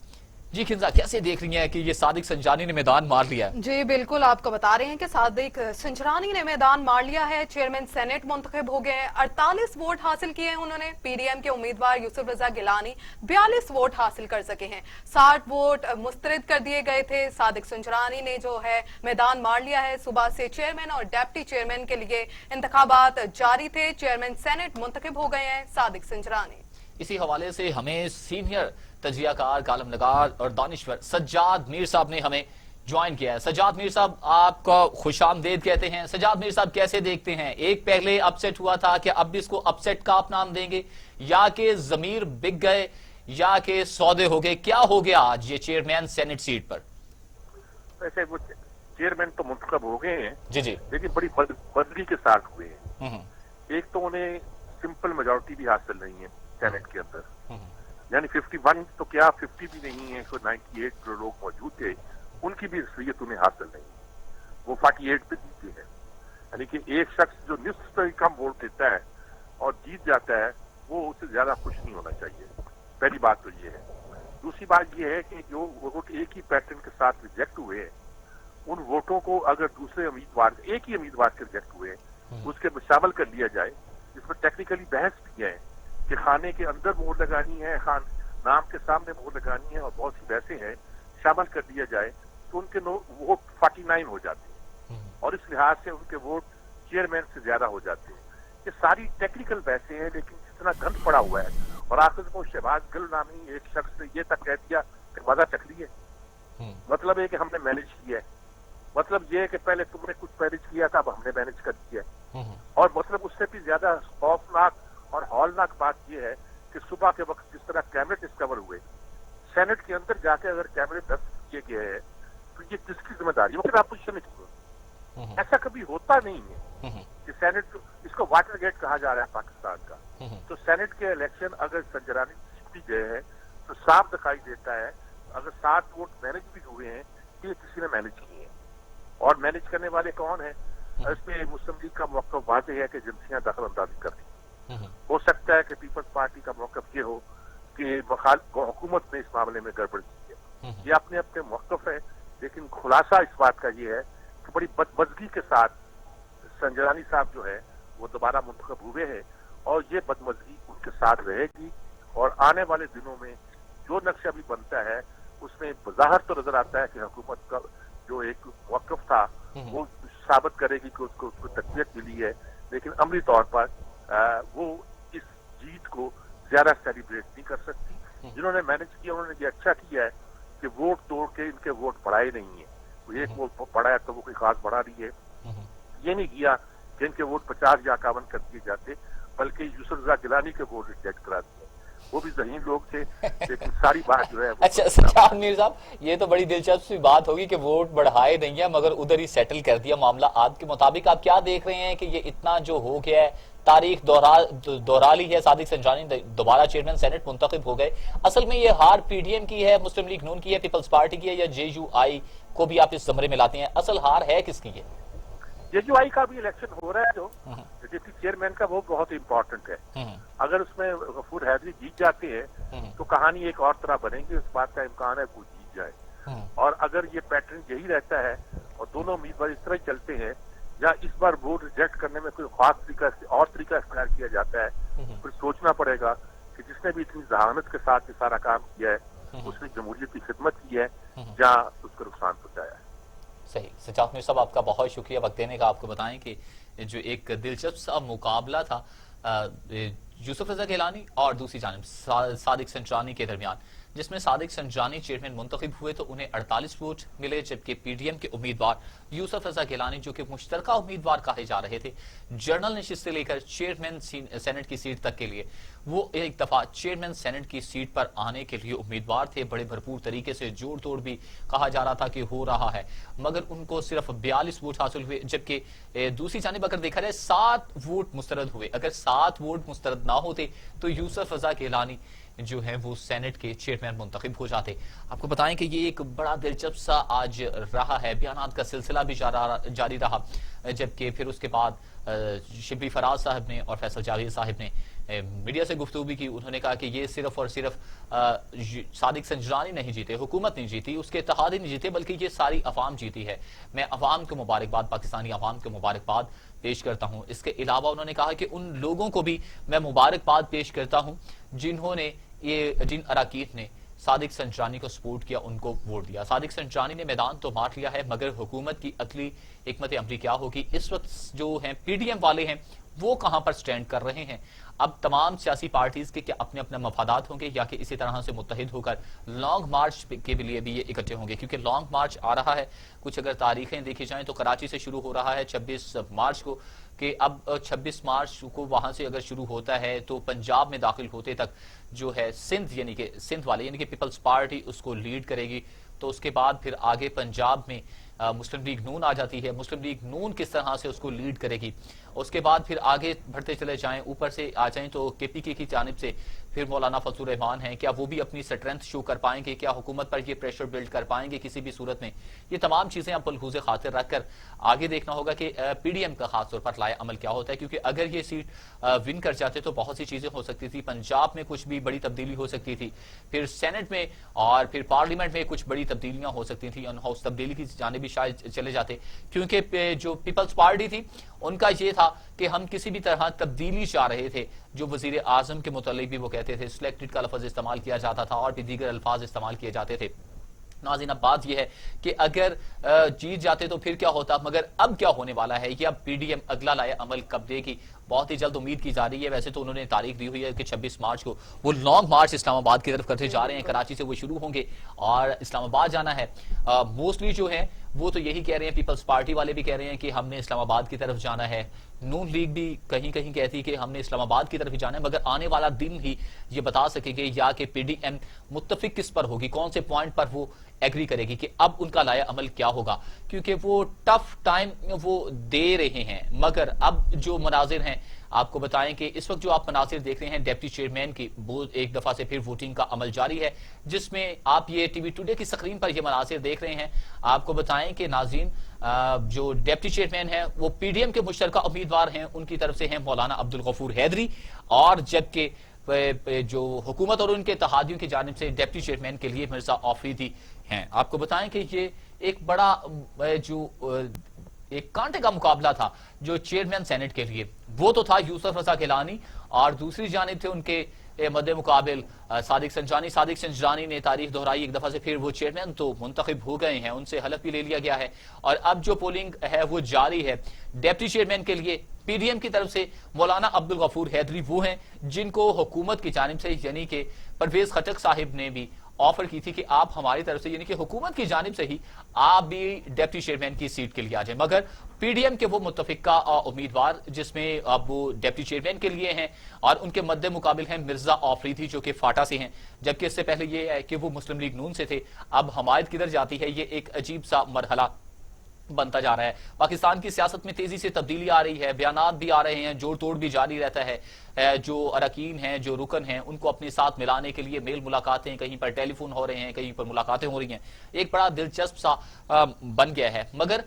जी खिंजा, कैसे देख रही हैं कि ये सादिक संजरानी ने मैदान मार लिया है? जी बिल्कुल, आपको बता रहे हैं कि सादिक संजरानी ने मैदान मार लिया है। चेयरमैन सेनेट मुंतखब हो गए हैं, 48 वोट हासिल किए हैं उन्होंने। पीडीएम के उम्मीदवार यूसुफ रजा गिलानी 42 वोट हासिल कर सके हैं। 60 वोट मुस्तरद कर दिए गए थे। सादिक संजरानी ने जो है मैदान मार लिया है। सुबह से चेयरमैन और डिप्टी चेयरमैन के लिए इंतखाबात जारी थे। चेयरमैन सेनेट मुंतखब हो गए हैं सादिक संजरानी। इसी हवाले से हमें सीनियर तजियाकार, कालम नगार और दानिश्वर सज्जाद मीर साहब ने हमें ज्वाइन किया है। सज्जाद मीर साहब, आपका खुशामदीद कहते हैं। सज्जाद मीर साहब, कैसे देखते हैं, एक पहले अपसेट हुआ था कि अब इसको अपसेट का आप नाम देंगे, या कि जमीर बिक गए, या कि सौदे हो गए, क्या हो गया आज ये चेयरमैन सेनेट सीट पर? वैसे वो चेयरमैन तो मुंतखब हो गए हैं जी जी, लेकिन बड़ी बदली के साथ हुए हैं। एक तो उन्हें सिंपल मेजोरिटी भी हासिल नहीं है सेनेट के अंदर, यानी 51 तो क्या 50 भी नहीं है, 98 जो लोग मौजूद थे उनकी भी असलियत उन्हें हासिल नहीं, वो 48 पे जीते हैं। यानी कि एक शख्स जो निस्फ से कम वोट देता है और जीत जाता है वो उससे ज्यादा खुश नहीं होना चाहिए। पहली बात तो ये है। दूसरी बात ये है कि जो वोट एक ही पैटर्न के साथ रिजेक्ट हुए हैं उन वोटों को अगर दूसरे उम्मीदवार, एक ही उम्मीदवार के रिजेक्ट हुए उसके शामिल कर लिया जाए, जिसमें टेक्निकली बहस भी है कि खाने के अंदर मोहर लगानी है, खान नाम के सामने मोहर लगानी है और बहुत सी बहसें हैं, शामिल कर दिया जाए तो उनके वोट 49 हो जाते हैं और इस लिहाज से उनके वोट चेयरमैन से ज्यादा हो जाते हैं। ये सारी टेक्निकल बहसें हैं, लेकिन जितना गंद पड़ा हुआ है और आखिर को शहबाज गिल नामी एक शख्स ने ये तक कह दिया कि मजा चख ली है। मतलब है कि हमने मैनेज किया है, मतलब ये है कि पहले तुमने कुछ मैनेज किया था अब हमने मैनेज कर दिया है। और मतलब उससे भी ज्यादा खौफनाक और हौलनाक बात यह है कि सुबह के वक्त जिस तरह कैमरे डिस्कवर हुए सेनेट के अंदर जाके, अगर कैमरे दस्त किए गए हैं तो ये किसकी जिम्मेदारी है? वो अपोजिशन ने की। ऐसा कभी होता नहीं है कि सेनेट, इसको वाटर गेट कहा जा रहा है पाकिस्तान का। तो सेनेट के इलेक्शन अगर संजरानी जीत भी गए हैं तो साफ दिखाई देता है अगर 7 वोट मैनेज भी हुए हैं तो ये किसी ने मैनेज किए हैं। और मैनेज करने वाले कौन है? इसमें मुस्लिम लीग का मौक़िफ़ वाज़ेह है कि एजेंसियां दखल अंदाजी कर रही। हो सकता है कि पीपल्स पार्टी का मौक़िफ़ ये हो कि हुकूमत ने इस मामले में गड़बड़ की है। ये अपने अपने मौक़िफ़ है, लेकिन खुलासा इस बात का ये है कि बड़ी बदमज़गी के साथ संजरानी साहब जो है वो दोबारा मुंतखब हुए हैं और ये बदमज़गी उनके साथ रहेगी। और आने वाले दिनों में जो नक्शा भी बनता है उसमें बाहर तो नजर आता है कि हुकूमत का जो एक मौक़िफ़ था वो साबित करेगी कि उसको तकवीत मिली है, लेकिन अमली तौर पर वो इस जीत को ज्यादा सेलिब्रेट नहीं कर सकती। जिन्होंने मैनेज किया उन्होंने ये अच्छा किया है कि वोट तोड़ के इनके वोट बढ़ाए नहीं है। एक वोट बढ़ाया तो वो कोई खास बढ़ा रही है, ये नहीं किया कि इनके वोट 50 या 51 कर दिए जाते, बल्कि यूसुफ रजा गिलानी के वोट रिजेक्ट करा दिए। वो भी ज़हीन लोग थे, लेकिन सारी बात जो है अच्छा सज्जाद मीर साहब, ये तो बड़ी दिलचस्प बात होगी कि वोट बढ़ाए नहीं है मगर उधर ही सेटल कर दिया मामला। आपके मुताबिक आप क्या देख रहे हैं कि ये इतना जो हो गया है, तारीख दोहरा ली है, सादिक संजानी दोबारा चेयरमैन सेनेट मुंतखब हो गए, असल में ये हार पीडीएम की है, मुस्लिम लीग नून की है, पीपल्स पार्टी की है, या जेयूआई को भी आप इस जमरे में लाते हैं? असल हार है किसकी है? जेयूआई का भी इलेक्शन हो रहा है जो डिप्टी चेयरमैन का, वो बहुत इंपॉर्टेंट है। अगर उसमें गफूर हैदरी जीत जाते हैं तो कहानी एक और तरह बनेगी, उस बात का इम्कान है वो जीत जाए। और अगर ये पैटर्न यही रहता है और दोनों उम्मीदवार इस तरह चलते हैं, या इस बार वोट रिजेक्ट करने में कोई खास तरीका इख्तियार किया जाता है, फिर सोचना पड़ेगा कि जिसने भी इतनी जहानत के साथ ये सारा काम किया है उसने जमहूरियत की खिदमत की है या उसको नुकसान पहुंचाया है। सही। सज्जाद मीर साहब, आपका बहुत शुक्रिया वक्त देने का। आपको बताएं कि जो एक दिलचस्प सा मुकाबला था यूसुफ रजा गिलानी और दूसरी जानिब सादिक संजानी के दरमियान, जिसमें सादिक संजानी चेयरमैन मुंतखब हुए तो उन्हें 48 वोट मिले, जबकि पीडीएम के उम्मीदवार यूसुफ रजा गिलानी जो कि मुश्तरका उम्मीदवार कहे जा रहे थे जनरल नशिस्त से लेकर चेयरमैन सेनेट की सीट तक के लिए, वो एक दफा चेयरमैन सेनेट की सीट पर आने के लिए उम्मीदवार थे। बड़े भरपूर तरीके से जोड़ तोड़ भी कहा जा रहा था कि हो रहा है, मगर उनको सिर्फ 42 वोट हासिल हुए, जबकि दूसरी जानिब अगर देखा जाए 7 वोट मुस्तरद हुए। अगर 7 वोट मुस्तरद ना होते तो यूसुफ रजा गिलानी जो है वो सेनेट के चेयरमैन मुंतखब हो जाते। आपको बताएं कि ये एक बड़ा दिलचस्प सा आज रहा है, बयानात का सिलसिला भी जारी रहा, जबकि फिर उसके बाद शिबली फराज साहब ने और फैसल जावेद साहब ने मीडिया से गुफ्तगू भी की। उन्होंने कहा कि ये सिर्फ और सिर्फ सादिक संजानी नहीं जीते, हुकूमत नहीं जीती, उसके इत्तेहादी नहीं जीते, बल्कि ये सारी अवाम जीती है। मैं अवाम को मुबारकबाद, पाकिस्तानी अवाम को मुबारकबाद पेश करता हूँ। इसके अलावा उन्होंने कहा कि उन लोगों को भी मैं मुबारकबाद पेश करता हूँ जिन्होंने जिन अराकीन ने सादिक संजानी को सपोर्ट किया, उनको वोट दिया। सादिक संजानी ने मैदान तो मार लिया है, मगर हुकूमत की अगली हिकमत अमली क्या होगी? इस वक्त जो हैं पीडीएम वाले हैं वो कहां पर स्टैंड कर रहे हैं? अब तमाम सियासी पार्टीज के क्या अपने अपने मफादात होंगे, या कि इसी तरह से मुत्तहिद होकर लॉन्ग मार्च के लिए भी ये इकट्ठे होंगे? क्योंकि लॉन्ग मार्च आ रहा है, कुछ अगर तारीखें देखी जाएं तो कराची से शुरू हो रहा है 26 मार्च को, कि अब 26 मार्च को वहां से अगर शुरू होता है तो पंजाब में दाखिल होते तक जो है सिंध वाले यानी कि पीपल्स पार्टी उसको लीड करेगी। तो उसके बाद फिर आगे पंजाब में मुस्लिम लीग नून आ जाती है, मुस्लिम लीग नून किस तरह से उसको लीड करेगी। उसके बाद फिर आगे बढ़ते चले जाएं, ऊपर से आ जाएं तो केपीके की जानिब से फिर मौलाना फजलुर रहमान हैं, क्या वो भी अपनी स्ट्रेंथ शो कर पाएंगे? क्या हुकूमत पर ये प्रेशर बिल्ड कर पाएंगे किसी भी सूरत में? ये तमाम चीजें अब मलहूज़े खातिर रखकर आगे देखना होगा कि पीडीएम का खासतौर पर लाया अमल क्या होता है, क्योंकि अगर ये सीट विन कर जाते तो बहुत सी चीजें हो सकती थी। पंजाब में कुछ भी बड़ी तब्दीली हो सकती थी, फिर सेनेट में और फिर पार्लियामेंट में कुछ बड़ी तब्दीलियां हो सकती थी, अन हाउस तब्दीली की जानिब भी शायद चले जाते, क्योंकि जो पीपल्स पार्टी थी उनका ये था कि हम किसी भी तरह तब्दीली चाह रहे थे। जो वजीर आजम के मुतालिक भी वो कहते थे, सिलेक्टेड का लफ्ज इस्तेमाल किया जाता था और भी दीगर अल्फाज इस्तेमाल किए जाते थे। नाज़रीन, अब बात यह है कि अगर जीत जाते तो फिर क्या होता, मगर अब क्या होने वाला है, ये अब पीडीएम अगला लाया अमल कब देगी? बहुत ही जल्द उम्मीद की जा रही है। वैसे तो उन्होंने तारीख दी हुई है कि 26 मार्च को वो लॉन्ग मार्च इस्लामाबाद की तरफ करते जा रहे हैं, कराची से वो शुरू होंगे और इस्लामाबाद जाना है। मोस्टली जो है वो तो यही कह रहे हैं, पीपल्स पार्टी वाले भी कह रहे हैं कि हमने इस्लामाबाद की तरफ जाना है, नून लीग भी कहीं कहीं कहती है कि हमने इस्लामाबाद की तरफ ही जाना है, मगर आने वाला दिन ही ये बता सकेंगे या कि पीडीएम मुत्तफिक किस पर होगी, कौन से पॉइंट पर वो एग्री करेगी कि अब उनका लाया अमल क्या होगा। क्योंकि वो टफ टाइम वो दे रहे हैं, मगर अब जो मनाजिर हैं आपको बताएं कि इस वक्त जो आप मनाजिर देख रहे हैं डिप्टी चेयरमैन की, वो एक दफा से फिर वोटिंग का अमल जारी है, जिसमें आप ये टीवी टुडे की स्क्रीन पर ये मनाजिर देख रहे हैं। आपको बताएं कि नाज़रीन, जो डिप्टी चेयरमैन है वो पीडीएम के मुश्तरका उम्मीदवार हैं, उनकी तरफ से हैं मौलाना अब्दुल गफूर हैदरी, और जबकि जो हुकूमत और उनके इत्तेहादियों की जानिब से डिप्टी चेयरमैन के लिए मिर्जा आफरीदी हैं। आपको बताएं कि ये एक बड़ा जो एक कांटे का मुकाबला था जो चेयरमैन सेनेट के लिए, वो तो था यूसुफ रजा गिलानी, और दूसरी जानिब थे उनके मद्दे मुकाबिल सादिक संजानी। सादिक संजानी ने तारीख दोहराई एक दफा से, फिर वो चेयरमैन तो मुंतखब हो गए हैं, उनसे हलफ भी ले लिया गया है, और अब जो पोलिंग है वो जारी है। डिप्टी चेयरमैन के लिए पीडीएम की तरफ से मौलाना अब्दुल गफूर हैदरी वो हैं जिनको हुकूमत की जानिब से यानी कि परवेज खटक साहिब ने भी آفر کی تھی کہ آپ ہماری طرف سے یعنی کہ حکومت کی جانب سے ہی آپ بھی ڈپٹی چیئرمین کی سیٹ کے لیے آ جائیں، مگر پی ڈی ایم کے وہ متفقہ امیدوار جس میں اب وہ ڈپٹی چیئرمین کے لیے ہیں اور ان کے مد مقابل ہیں مرزا آفریدی جو کہ فاٹا سے ہیں، جبکہ اس سے پہلے یہ ہے کہ وہ مسلم لیگ نون سے تھے۔ اب حمایت کدھر جاتی ہے، یہ ایک عجیب سا مرحلہ بنتا جا رہا ہے۔ پاکستان کی سیاست میں تیزی سے تبدیلی آ رہی ہے، بیانات بھی آ رہے ہیں، جوڑ توڑ بھی جاری رہتا ہے، جو اراکین ہیں، جو رکن ہیں، ان کو اپنے ساتھ ملانے کے لیے میل ملاقاتیں، کہیں پر ٹیلی فون ہو رہے ہیں، کہیں پر ملاقاتیں ہو رہی ہیں، ایک بڑا دلچسپ سا بن گیا ہے۔ مگر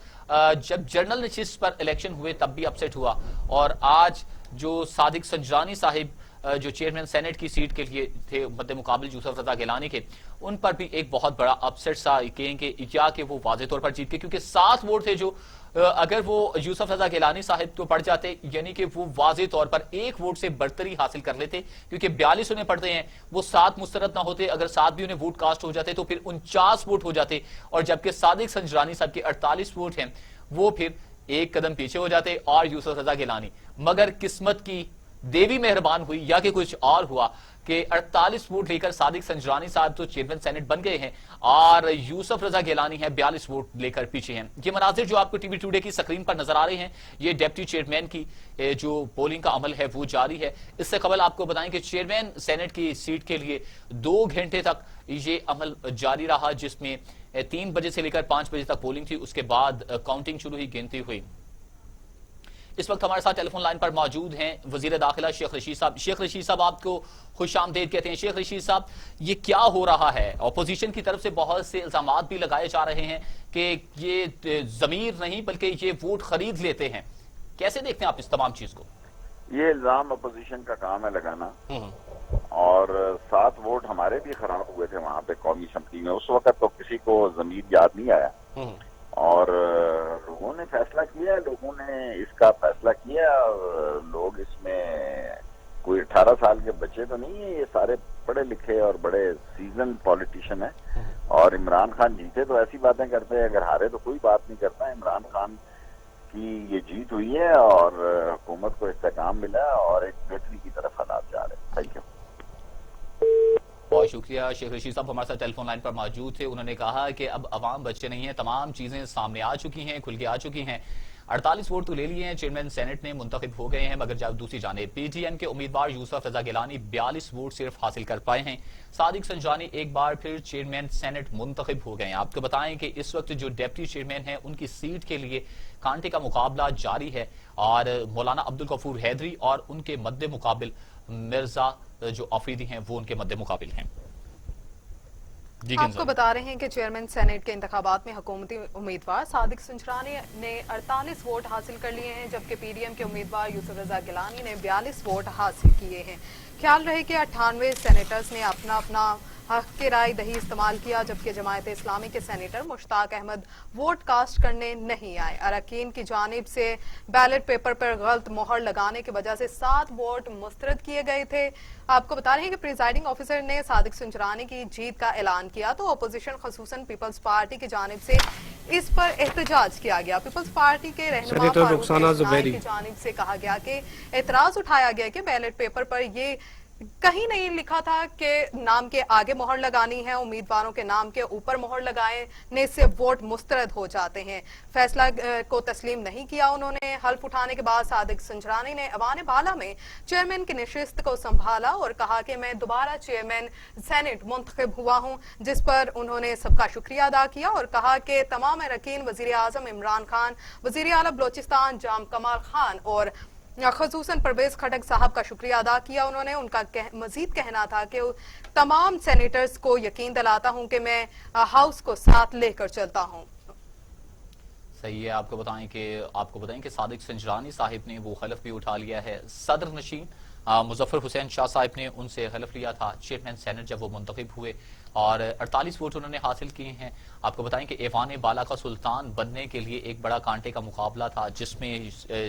جب جنرل نشست پر الیکشن ہوئے تب بھی اپسیٹ ہوا، اور آج جو صادق سنجرانی صاحب جو چیئرمین سینٹ کی سیٹ کے لیے تھے مد مقابل یوسف رضا گیلانی کے، ان پر بھی ایک بہت بڑا اپسیٹ سا کہیں کہ کیا کہ وہ واضح طور پر جیت گئے، کیونکہ 7 ووٹ تھے جو اگر وہ یوسف رضا گیلانی صاحب کو پڑ جاتے یعنی کہ وہ واضح طور پر 1 ووٹ سے برتری حاصل کر لیتے، کیونکہ 42 انہیں پڑتے ہیں، وہ 7 مسترد نہ ہوتے، اگر 7 بھی انہیں ووٹ کاسٹ ہو جاتے تو پھر 49 ووٹ ہو جاتے، اور جبکہ صادق سنجرانی صاحب کے 48 ووٹ ہیں وہ پھر ایک قدم پیچھے ہو جاتے اور یوسف رضا گیلانی۔ مگر قسمت کی دیوی مہربان ہوئی یا کہ کچھ اور ہوا کہ 48 ووٹ لے کر صادق سنجرانی صاحب تو چیئرمین سینٹ بن گئے ہیں اور یوسف رضا گیلانی ہے 42 ووٹ لے کر پیچھے ہیں۔ یہ مناظر جو آپ کو ٹی وی ٹوڈے کی سکرین پر نظر آ رہے ہیں، یہ ڈپٹی چیئرمین کی جو پولنگ کا عمل ہے وہ جاری ہے۔ اس سے قبل آپ کو بتائیں کہ چیئرمین سینٹ کی سیٹ کے لیے 2 گھنٹے تک یہ عمل جاری رہا، جس میں 3 بجے سے لے کر 5 بجے تک پولنگ تھی، اس کے بعد کاؤنٹنگ شروع ہوئی، گنتی ہوئی۔ اس وقت ہمارے ساتھ ٹیلی فون لائن پر موجود ہیں وزیر داخلہ شیخ رشید صاحب۔ شیخ رشید صاحب آپ کو خوش آمدید کہتے ہیں۔ شیخ رشید صاحب، یہ کیا ہو رہا ہے؟ اپوزیشن کی طرف سے بہت سے الزامات بھی لگائے جا رہے ہیں کہ یہ ضمیر نہیں بلکہ یہ ووٹ خرید لیتے ہیں، کیسے دیکھتے ہیں آپ اس تمام چیز کو؟ یہ الزام اپوزیشن کا کام ہے لگانا، اور 7 ووٹ ہمارے بھی خراب ہوئے تھے وہاں پہ قومی اسمبلی میں، اس وقت تو کسی کو ضمیر یاد نہیں آیا، اور لوگوں نے فیصلہ کیا، لوگوں نے اس کا فیصلہ کیا۔ لوگ اس میں کوئی 18 سال کے بچے تو نہیں ہیں، یہ سارے پڑھے لکھے اور بڑے سیزن پولیٹیشین ہیں، اور عمران خان جیتے تو ایسی باتیں کرتے ہیں، اگر ہارے تو کوئی بات نہیں کرتا۔ عمران خان کی یہ جیت ہوئی ہے اور حکومت کو استحکام ملا اور ایک بہتری کی طرف حالات جا رہے ہیں۔ Thank you. بہت شکریہ شیخ رشید صاحب، ہمارے ساتھ ٹیلی فون لائن پر موجود تھے۔ انہوں نے کہا کہ اب عوام بچے نہیں ہیں، تمام چیزیں سامنے آ چکی ہیں، کھل کے آ چکی ہیں۔ 48 ووٹ تو لے لیے ہیں، چیئرمین سینٹ نے منتخب ہو گئے ہیں، مگر جب دوسری جانب پی ٹی ایم کے امیدوار یوسف رضا گیلانی 42 ووٹ صرف حاصل کر پائے ہیں۔ صادق سنجرانی ایک بار پھر چیئرمین سینٹ منتخب ہو گئے ہیں۔ آپ کو بتائیں کہ اس وقت جو ڈپٹی چیئرمین ہیں ان کی سیٹ کے لیے کانٹے کا مقابلہ جاری ہے، اور مولانا عبدالغفور حیدری اور ان کے مد مقابل مرزا جو آفریدی ہیں وہ ان کے مد مقابل ہیں۔ آپ کو بتا رہے ہیں کہ چیئرمین سینٹ کے انتخابات میں حکومتی امیدوار صادق سنجرانی نے 48 ووٹ حاصل کر لیے ہیں، جبکہ پی ڈی ایم کے امیدوار یوسف رضا گیلانی نے 42 ووٹ حاصل کیے ہیں۔ خیال رہے کہ 98 سینیٹرز نے اپنا اپنا حق کی رائے دہی استعمال کیا، جبکہ جماعت اسلامی کے سینیٹر مشتاق احمد ووٹ کاسٹ کرنے نہیں آئے۔ اراکین کی جانب سے بیلٹ پیپر پر غلط مہر لگانے کی وجہ سے 7 ووٹ مسترد کیے گئے تھے۔ آپ کو بتا رہے ہیں کہ پریزائڈنگ آفیسر نے صادق سنجرانی کی جیت کا اعلان کیا تو اپوزیشن خصوصاً پیپلز پارٹی کی جانب سے اس پر احتجاج کیا گیا۔ پیپلز پارٹی کے رہنما فاروق اسماعیل کی جانب سے کہا گیا کہ اعتراض اٹھایا گیا کہ بیلٹ پیپر پر یہ کہیں نہیں لکھا تھا کہ نام کے آگے مہر لگانی ہے، امیدواروں کے نام کے اوپر مہر لگانے سے ووٹ مسترد ہو جاتے ہیں۔ فیصلہ کو تسلیم نہیں کیا انہوں نے۔ حلف اٹھانے کے بعد صادق سنجرانی نے ایوان بالا میں چیئرمین کی نشست کو سنبھالا اور کہا کہ میں دوبارہ چیئرمین سینٹ منتخب ہوا ہوں، جس پر انہوں نے سب کا شکریہ ادا کیا اور کہا کہ تمام اراکین وزیر اعظم عمران خان، وزیر اعلیٰ بلوچستان جام کمال خان اور خصوصاً پرویز خٹک صاحب کا شکریہ ادا کیا۔ انہوں نے ان کا مزید کہنا تھا کہ تمام سینیٹرز کو یقین دلاتا ہوں کہ میں ہاؤس کو ساتھ لے کر چلتا ہوں۔ صحیح ہے۔ آپ کو بتائیں کہ صادق سنجرانی صاحب نے وہ حلف بھی اٹھا لیا ہے۔ صدر نشین مظفر حسین شاہ صاحب نے ان سے حلف لیا تھا چیئرمین سینٹ جب وہ منتخب ہوئے، اور 48 ووٹ انہوں نے حاصل کیے ہیں۔ آپ کو بتائیں کہ ایوان بالا کا سلطان بننے کے لیے ایک بڑا کانٹے کا مقابلہ تھا، جس میں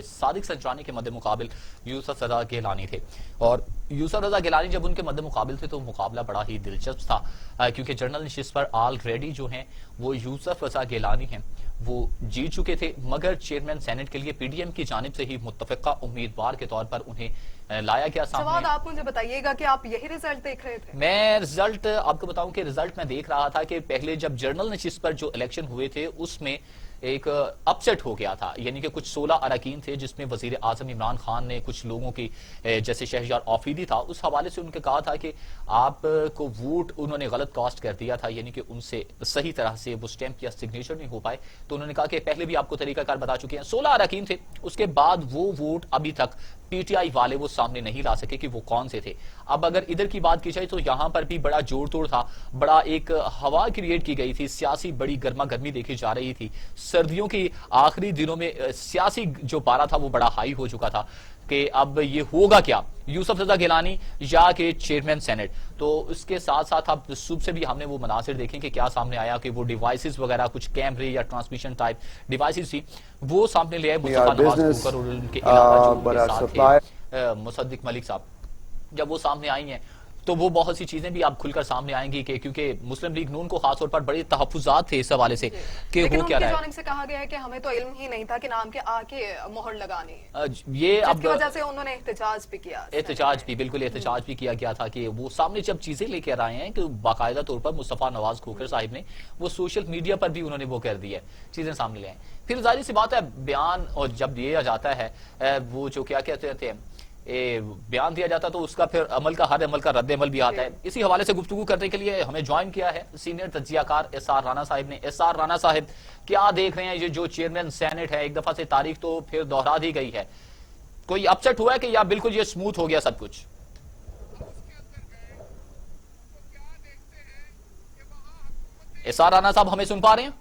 صادق سنجرانی کے مد مقابل یوسف رضا گیلانی تھے، اور یوسف رضا گیلانی جب ان کے مد مقابل تھے تو مقابلہ بڑا ہی دلچسپ تھا، کیونکہ جنرل نشست پر آلریڈی جو ہیں وہ یوسف رضا گیلانی ہیں، वो जीत चुके थे, मगर चेयरमैन सेनेट के लिए पीडीएम की जानिब से ही मुत्तफिका उम्मीदवार के तौर पर उन्हें लाया गया जवाब सामने। आप मुझे बताइएगा कि आप यही रिजल्ट देख रहे थे? मैं रिजल्ट आपको बताऊं कि रिजल्ट मैं देख रहा था कि पहले जब जनरल नशिस्त पर जो इलेक्शन हुए थे उसमें एक अपसेट हो गया था, यानी कि कुछ 16 अरकान थे जिसमें वजीर आजम इमरान खान ने कुछ लोगों की, जैसे शहरयार आफरीदी था, उस हवाले से उनके कहा था कि आपको वोट उन्होंने गलत कास्ट कर दिया था, यानी कि उनसे सही तरह से वो स्टैंप या सिग्नेचर नहीं हो पाए। तो उन्होंने कहा कि पहले भी आपको तरीकाकार बता चुके हैं, 16 अरकान थे, उसके बाद वो वोट अभी तक पीटीआई वाले वो सामने नहीं ला सके कि वो कौन से थे। अब अगर इधर की बात की जाए तो यहां पर भी बड़ा जोड़ तोड़ था, बड़ा एक हवा क्रिएट की गई थी, सियासी बड़ी गर्मा गर्मी देखी जा रही थी। सर्दियों की आखिरी दिनों में सियासी जो पारा था वो बड़ा हाई हो चुका था कि अब ये होगा क्या, यूसुफ रजा गिलानी या कि चेयरमैन सेनेट। तो इसके साथ साथ अब सुबह से भी हमने वो मनासिर देखें कि क्या सामने आया कि वो डिवाइसेस वगैरह कुछ कैमरे या ट्रांसमिशन टाइप डिवाइसेस थी वो सामने ले आए मुस्तफा नवाज और उनके अलावा जो उनके साथ थे मुसद्दिक मलिक साहब। जब वो सामने आई हैं तो वो बहुत सी चीजें भी आप खुलकर सामने आएंगी कि क्योंकि मुस्लिम लीग नून को खासतौर पर बड़े तहफ्फुज़ात थे इस हवाले से कि हो क्या रहा है। जानिब से कहा गया है कि हमें तो इल्म ही नहीं था कि नाम के आगे मोहर लगानी है, ये जिसकी वजह से उन्होंने एहतजाज भी किया। एहतजाज भी बिल्कुल एहतजाज भी किया गया था कि वो सामने जब चीजें लेकर आए हैं कि बाकायदा तौर पर मुस्तफा नवाज खोखर साहिब ने वो सोशल मीडिया पर भी उन्होंने वो कर दी है, चीजें सामने ले आए। फिर जाहिर सी बात है बयान और जब दिया जाता है वो जो क्या कहते थे बयान दिया जाता तो उसका फिर अमल का हर अमल का रद्द अमल भी आता है। इसी हवाले से गुफ्तगू करने के लिए हमें ज्वाइन किया है सीनियर तज्जियाकार एसआर राना साहिब ने। एसआर राना साहिब, क्या देख रहे हैं ये जो चेयरमैन सेनेट है, एक दफा से तारीख तो फिर दोहरा दी गई है, कोई अपसेट हुआ है कि या बिल्कुल ये स्मूथ हो गया सब कुछ? एसआर राना साहब हमें सुन पा रहे हैं?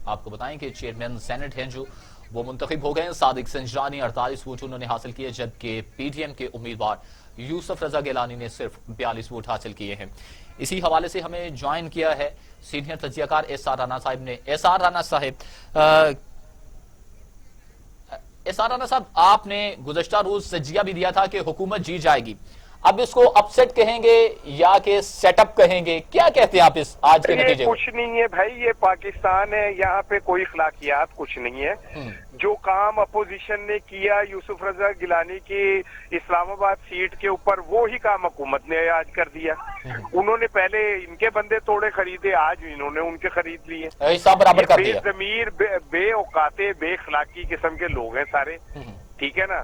आपको बताएं कि चेयरमैन सेनेट हैं जो वो मुंतखब हो गए हैं। सादिक संजरानी 48 वोट उन्होंने हासिल किए, जबकि पीटीएम के उम्मीदवार यूसुफ रजा गिलानी ने सिर्फ 42 वोट हासिल किए हैं। इसी हवाले से हमें ज्वाइन किया है सीनियर तज्जियाकार एसआर राना साहिब ने। एसआर राना साहिब, एसआर राना साहब, आपने गुज़श्ता रोज तज्जिया भी दिया था कि हुकूमत जीत जाएगी, अब इसको अपसेट कहेंगे या कि सेटअप कहेंगे, क्या कहते हैं आप इस आज के नतीजे? कुछ नहीं है भाई, ये पाकिस्तान है, यहाँ पे कोई अखलाकियात कुछ नहीं है। जो काम अपोजिशन ने किया यूसुफ रजा गिलानी की इस्लामाबाद सीट के ऊपर, वो ही काम हुकूमत ने आज कर दिया। उन्होंने पहले इनके बंदे तोड़े खरीदे, आज इन्होंने उनके खरीद लिए। सब बराबर कर दिया। बेज़मीर बेऔकाते बेखलाकी किस्म के लोग हैं सारे, ठीक है ना।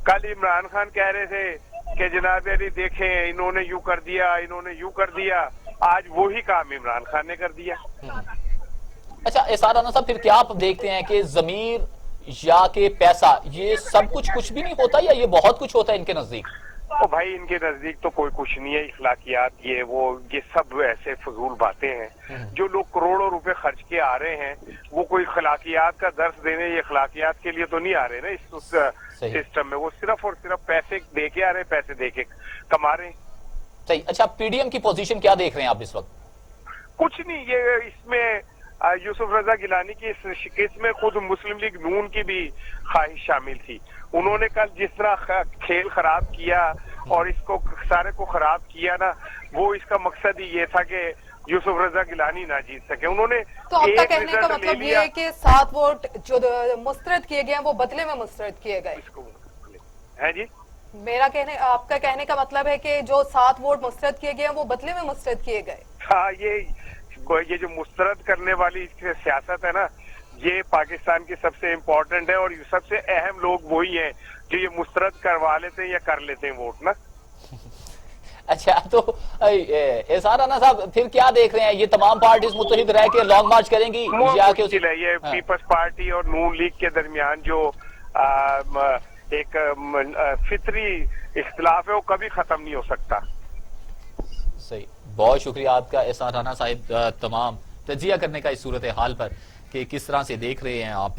कल इमरान खान कह रहे थे कि जनाब अली देखें इन्होंने यूं कर दिया, इन्होंने यूं कर दिया, आज वही काम इमरान खान ने कर दिया। अच्छा एसआर राना साहब, फिर क्या आप देखते हैं कि जमीर या के पैसा ये सब कुछ भी नहीं होता या ये बहुत कुछ होता है इनके नजदीक? तो भाई इनके नजदीक तो कोई कुछ नहीं है, इखलाकियात ये सब ऐसे फजूल बातें हैं। जो लोग करोड़ों रुपए खर्च के आ रहे हैं वो कोई इखलाकियात का दर्स देने या इखलाकियात के लिए तो नहीं आ रहे ना इस सिस्टम में। वो सिर्फ और सिर्फ पैसे दे के आ रहे, पैसे दे के कमा रहे। सही। अच्छा, पीडीएम की पोजीशन क्या देख रहे हैं आप इस वक्त? कुछ नहीं, ये इसमें यूसुफ रजा गिलानी की इस शिकस्त में खुद मुस्लिम लीग नून की भी ख्वाहिश शामिल थी। उन्होंने कल जिस तरह खेल खराब किया और इसको सारे को खराब किया ना, वो इसका मकसद ही ये था कि यूसुफ रजा गिलानी ना जीत सके। उन्होंने तो आपका कहने का मतलब ये है कि 7 वोट जो मुस्तरद किए गए हैं वो बदले में मुस्तरद किए गए है जी। आपका कहने का मतलब है कि जो 7 वोट मुस्तरद किए गए हैं वो बदले में मुस्तरद किए गए। हाँ, ये जो मुस्तरद करने वाली सियासत है ना, ये पाकिस्तान की सबसे इम्पोर्टेंट है और सबसे अहम लोग वही हैं जो ये मुस्तरद करवा लेते हैं या कर लेते हैं वोट ना। अच्छा, तो एसआर राना साहब फिर क्या देख रहे हैं, ये तमाम पार्टीज मुत्तहिद रह के लॉन्ग मार्च करेंगी या कि ये पीपल्स पार्टी और नून लीग के दरमियान जो एक फितरी इख्तिलाफ है वो कभी खत्म नहीं हो सकता। सही, बहुत शुक्रिया आपका एसआर राना साहिब तमाम तजिया करने का इस सूरत हाल पर कि किस तरह से देख रहे हैं आप।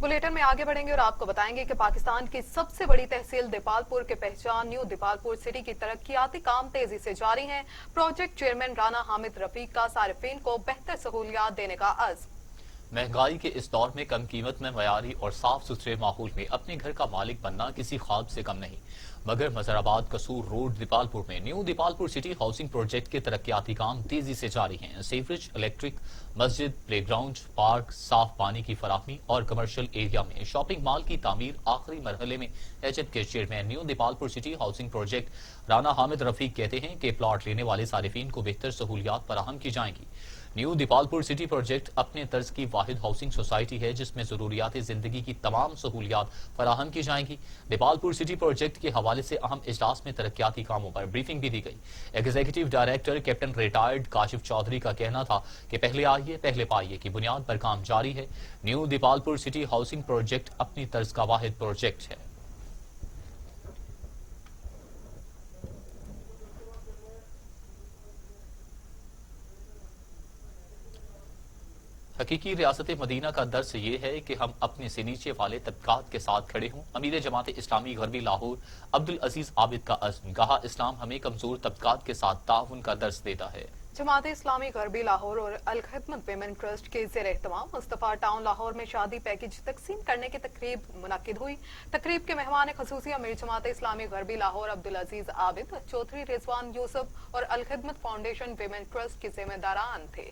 बुलेटिन में आगे बढ़ेंगे और आपको बताएंगे कि पाकिस्तान की सबसे बड़ी तहसील दीपालपुर के पहचान न्यू दीपालपुर सिटी की तरक्याती काम तेजी से जारी हैं। प्रोजेक्ट चेयरमैन राना हामिद रफीक का सारिफीन को बेहतर सहूलियात देने का अज़्म। महंगाई के इस दौर में कम कीमत में मयारी और साफ सुथरे माहौल में अपने घर का मालिक बनना किसी ख्वाब से कम नहीं। मगर मजराबाद कसूर रोड दीपालपुर में new Dipalpur city housing project के तरक्याती काम तेजी से जारी हैं। सीवरेज, इलेक्ट्रिक, मस्जिद, प्लेग्राउंड, पार्क, साफ पानी की फराहमी और कमर्शियल एरिया में शॉपिंग मॉल की तामीर आखिरी मरहले में है, जबकि chairman new Dipalpur city housing project Rana Hamid Rafiq कहते हैं कि प्लॉट लेने वाले सारिफीन को बेहतर सहूलियात फराहम की जाएंगी। न्यू दीपालपुर सिटी प्रोजेक्ट अपने तर्ज की वाहिद हाउसिंग सोसाइटी है जिसमें जरूरियात जिंदगी की तमाम सहूलियात फराहम की जाएंगी। दीपालपुर सिटी प्रोजेक्ट के हवाले से अहम इजलास में तरक्याती कामों पर ब्रीफिंग भी दी गई। Executive director captain retired Kashif Chaudhry का कहना था कि पहले आइए पहले पाइए की बुनियाद पर काम जारी है। New Dipalpur city housing project अपनी तर्ज का वाहिद प्रोजेक्ट है। हकीकी रियासत मदीना का दर्स ये है कि हम अपने से नीचे वाले तबकात के साथ खड़े हों। अमीर जमात इस्लामी गरबी लाहौर अब्दुल अजीज आबिद का अज़्म, कहा इस्लाम हमें कमजोर तबकात के साथ ताउन का दर्स देता है। जमात इस्लामी गरबी लाहौर और अल खिदमत विमेन ट्रस्ट के ज़ेर एहतमाम मुस्तफा टाउन लाहौर में शादी पैकेज तकसीम करने की तकरीब मुनक्किद हुई। तकरीब के मेहमान खसूसी अमीर जमात इस्लामी गरबी लाहौर अब्दुल अजीज आबिद, चौधरी रिजवान यूसुफ और अल खिदमत फाउंडेशन विमेन ट्रस्ट के जिम्मेदारान थे।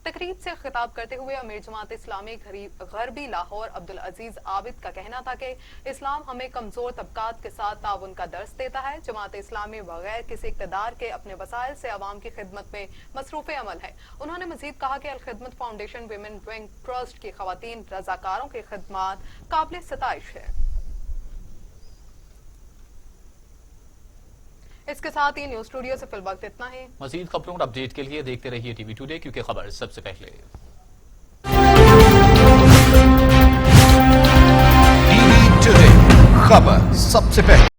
तकरीब से खिताब करते हुए अमीर जमात इस्लामी गरबी लाहौर अब्दुल अजीज आबिद का कहना था कि इस्लाम हमें कमजोर तबकात के साथ ताउन का दर्स देता है। जमात इस्लामी बगैर किसी इक़्तिदार के अपने वसाइल से अवाम की खिदमत में मसरूफ़ अमल है। उन्होंने मजीद कहा कि अल खिदमत फाउंडेशन विमेन विंग ट्रस्ट की खवातीन रजाकारों की खिदमत काबिल सताइश है। इसके साथ ही न्यूज स्टूडियो से फिल वक्त इतना ही। मजीद खबरों और अपडेट के लिए देखते रहिए टीवी टुडे, क्योंकि खबर सबसे पहले। टीवी टुडे, खबर सबसे पहले।